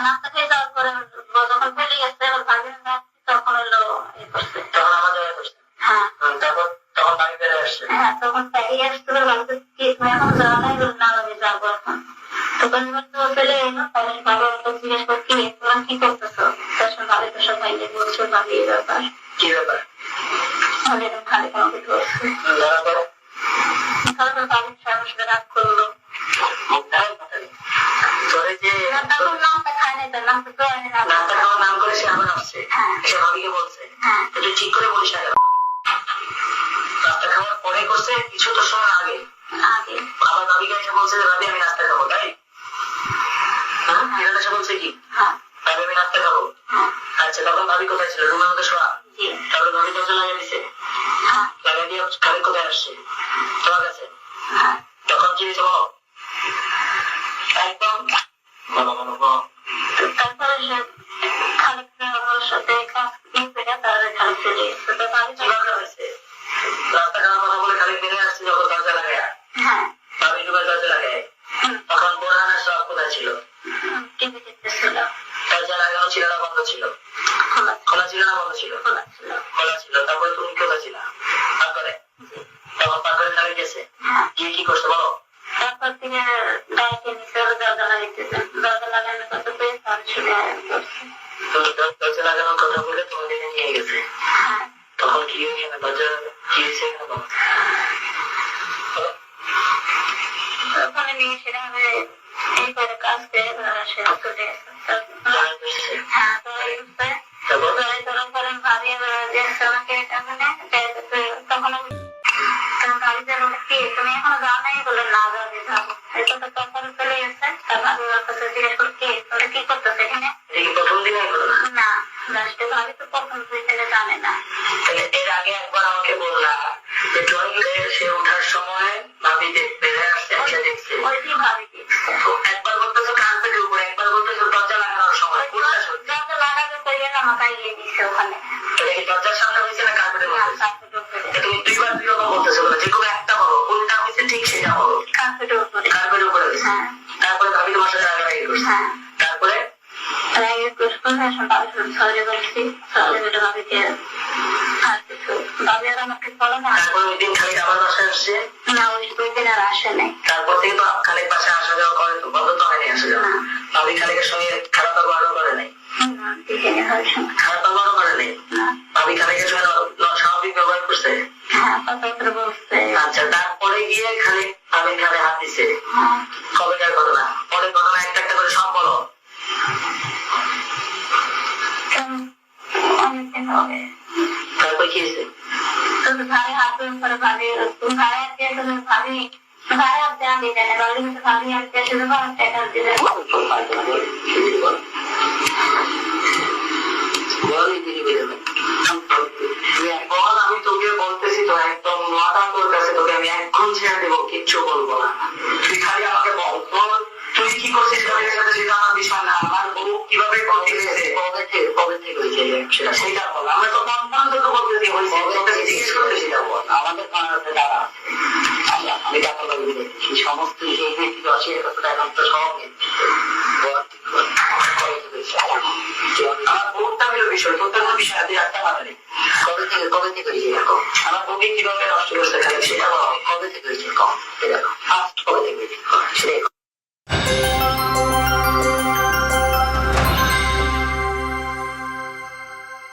নাস্তা খেয়ে যাওয়ার পরে যখন ফেলে গেছে তখন হলো তখন আমার জায়গায় বসছে। হ্যাঁ তখন বাড়ি ফেলে আসছে। হ্যাঁ তখন পেরিয়ে আসছিল বাড়িতে এখন যাওয়া নাই না আমি যাবো এখন তখন তো ফেলে এলো বাবা জিজ্ঞেস করে কি করতেছো তখন ভালো তো সবাই বলছো ভাবি এই ব্যাপার কি ব্যাপার খালি তোমাকে ধরছে বাড়ির সবার সাথে রাগ করলো নামটা খায় নাই তার নামটা তো নামটা খাওয়ার নাম করে সে আবার আসছে সে ভাবিকে বলছে তুই ঠিক করে বলিস না নাস্তা খাওয়ার পরে করছে কিছু তো সময় আগে আগে আবার ভাবিকে এসে বলছে যে ভাবি আমি নাস্তা খাবো তাই এসে বলছে কি ভাবি আমি নাস্তা খাবো আচ্ছা তখন ভাবি কোথায় ছিল রুমের মধ্যে শোয়া তারপরে ভাবি দরজা লাগিয়ে দিছে লাগিয়ে দিয়ে খালি কোথায় আসছে তোমার কাছে তখন কি হয়েছে বলো একদম তারপরে সে খালিকের সাথে খালিক চলে গেছে রাস্তা খাওয়ার কথা বলে খালিক বেরিয়ে আসছে যখন দরজা লাগায় ভাবি ডুবে দরজা লাগায় তখন বোরহানের সব কোথায় ছিল টিভি দেখতেছিল দরজা লাগানো ছিল না বন্ধ ছিল খোলা ছিল না বন্ধ ছিল খোলা ছিল তারপরে তুমি কোথায় ছিল পাকঘরে তখন পাকঘরে খালিক গেছে গিয়ে কি করছে বলো তারপর থেকে ডাইকে নিচে দরজা লাগাইতেছে দরজা লাগানোর কথা পেয়ে তার ছুটে দরজা লাগানোর কথা বলে তোমাকে নিয়ে গেছে তখন কি দরজা কি হয়েছে ওখানে নিয়ে সেভাবে এই করে কাজ করে সে ছুটে হ্যাঁ তখন করেন ভাবি আমাকে তখন গাড়িতে কি তুমি এখনো যাও নাই বলে না যাবে যাবো এটা তো তখন চলে গেছে তার ভাবি ওর কাছে জিজ্ঞেস করে কে তোরা কি করতেছে এখানে প্রথম দিন না লাস্টে ভাবি তো প্রথম দুই দিনে জানে না এর আগে একবার আমাকে বললা যে ড্রয়িং সে ওঠার সময় ভাবি দেখতে আসছে দেখছে ওইটি ভাবি একবার বলতেছো কার্পেটের উপরে একবার বলতেছো দরজা লাগানোর সময় দরজা লাগাতে পেরে না মাথায় গিয়ে দিচ্ছে ওখানে দরজার সামনে হয়েছে না কার্পেটের উপরে তুমি দুইবার দুই রকম বলতেছো যে কোনো একটা বলো কোনটা হয়েছে ঠিক সেটা বলো কার্পেটের উপরে হয়েছে তারপরে ভাবি তোমার সাথে রাগারাগি করছে তারপরে তারপর থেকে তো খালিক পাশে আসা যাওয়া করে তো বন্ধ তো হয়নি আসা যাওয়া ভাবি খালিকের সঙ্গে খারাপ ব্যবহারও করে নাই খারাপ ব্যবহারও করে নাই ভাবি খালিকের সঙ্গে স্বাভাবিক ব্যবহার করছে আচ্ছা তারপরে গিয়ে খালিক ভাবির ঘাড়ে হাত দিচ্ছে কবেকার ঘটনা পরের ঘটনা একটা একটা করে সব বলো তারপর কি হয়েছে ভাই হাত করে ভাবি ভাই ভাবি ভাই হাত দেওয়া দিয়ে দেয় ভাবি হাত দিয়ে শুধু আমি তোকে বলতেছি তো একদম মাথা তোর কাছে তোকে আমি এখন ছেড়ে দেবো কিচ্ছু বলবো না তুই খালি আমাকে বল তুই কি করছিস তাদের সাথে সেটা আমার বিষয় না আমার বউ কিভাবে ক্ষতি হয়েছে কবে থেকে হয়েছে সেটা বল আমরা তো কনফার্ম তোকে বলতেছি হয়েছে তোকে জিজ্ঞেস করতে সেটা বল আমাদের টাকা আমি টাকা লাগবে সমস্ত যে ব্যক্তি আছে এখন তো এখন তো সব